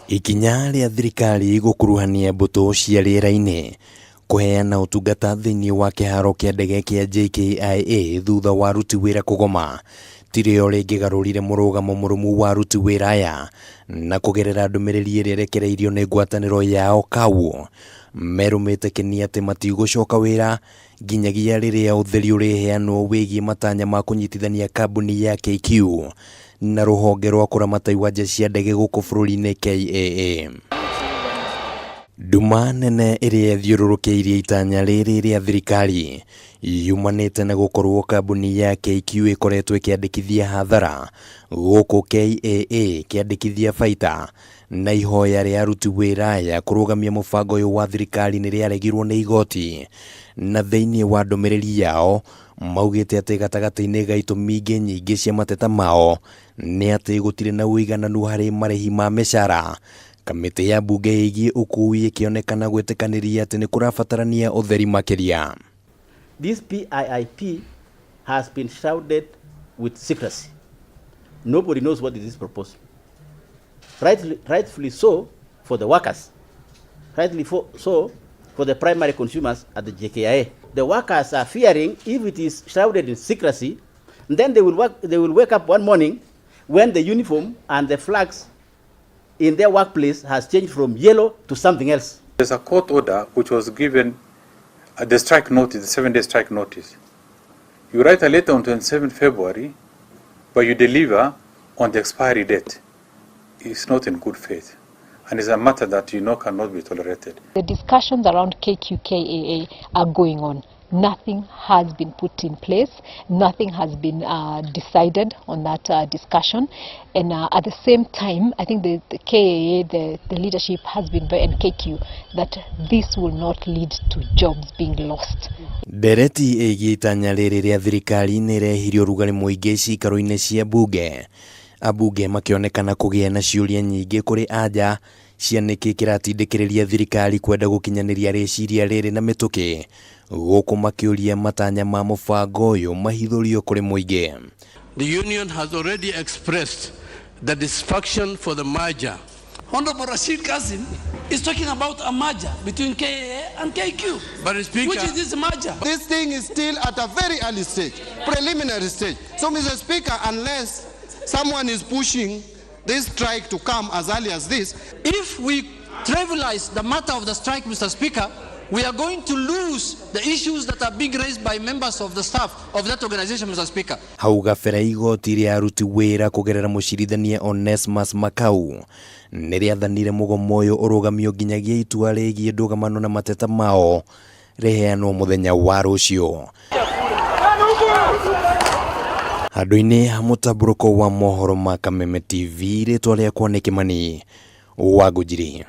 Ikinya rĩa thirikari gũkuruhania mbũtũ cia rĩera-inĩ kũheana ũtungata thĩinĩ wa kĩharo kĩa ndege kĩa JKIA thutha wa aruti wĩra kũgoma tirĩo rĩngĩgarũrire mũrũgamo mũrũmu wa aruti wĩra aya na kũgerera ndũmĩrĩri ĩrĩa ĩrekereirio nĩ ngwatanĩro yao KAU merũmĩte kĩni atĩ matigũcoka wĩra nginyagia rĩrĩa ũtheri ũrĩheanwo wĩgiĩ matanya ma kũnyitithania kambuni ya KQ na rũhonge rwa kũramata iwanja cia ndege gũkũ bũrũri-inĩ KAA. Nduma nene ĩrĩa ĩthiũrũrũkĩirie itanya rĩrĩ rĩa thirikari yumanĩte na gũkorwo kambuni ya KQ ĩkoretwo ĩkĩandĩkithia hathara gũkũ KAA kĩandĩkithia baita, na ihoya rĩa aruti wĩra aya kũrũgamia mũbango ũyũ wa thirikari nĩ rĩaregirwo nĩ igoti, na thĩinĩ wa ndũmĩrĩri yao maugĩte atĩ gatagatĩ-inĩ ga itũmi ingĩ nyingĩ cia mateta mao nĩ atĩ gũtirĩ na ũigananu harĩ marĩhi ma mĩcara. Kamĩtĩ ya mbunge ĩgiĩ ũkui ĩkĩonekana gwĩtĩkanĩria atĩ nĩ kũrabatarania ũtheri makĩria. This PIIP has been shrouded with secrecy. Nobody knows what is this proposal. Rightfully so for the workers, rightfully so for the primary consumers at the JKIA. The workers are fearing if it is shrouded in secrecy, then they will wake up one morning when the uniform and the flags in their workplace has changed from yellow to something else. There's a court order which was given at the strike notice, the 7-day strike notice. You write a letter on 27 February, but you deliver on the expiry date. It's not in good faith, and it's a matter that cannot be tolerated. The discussions around KQKAA are going on. Nothing has been put in place, nothing has been decided on that discussion, and at the same time I think the KAA, the leadership has been very, and KQ, that this will not lead to jobs being lost. Ndereti ĩgiĩ itanya rĩrĩ rĩa thirikari nĩ ĩrehirio ũrugarĩ mũingĩ ciikaro-inĩ cia mbunge, ambunge makĩonekana kũgĩa na ciũria nyingĩ kũrĩ anja cia nĩkĩ kĩratindĩkĩrĩria thirikari kwenda gũkinyanĩria rĩciria rĩrĩ na mĩtũkĩ gũkũ makĩũria matanya ma mũbango ũyũ mahithũrio kũrĩ mũingĩ. The union has already expressed the dissatisfaction for the merger. Honorable Rashid Kasim is talking about a merger between KAA and KQ. But Speaker, which is this merger? This thing is still at a very early stage, preliminary stage. So, Mr. Speaker, unless someone is pushing this strike to come as early as this, if we trivialize the matter of the strike, Mr. Speaker, we are going to lose the issues that are being raised by members of the staff of that organization, Mr. Speaker. Hau gabere igoti rĩa aruti wĩra kũgerera mũcirithania Onesmus Makau nĩ rĩathanire mũgomo ũyũ ũrũgamio nginyagia itua rĩgiĩ ndũgamano na mateta mao rĩheanwo mũthenya wa rũciũ. Handũ-inĩ ha mũtambũrũko wa mohoro ma Kameme TV, rĩtwa rĩakwa nĩ Kĩmani wa Ngũnjiri.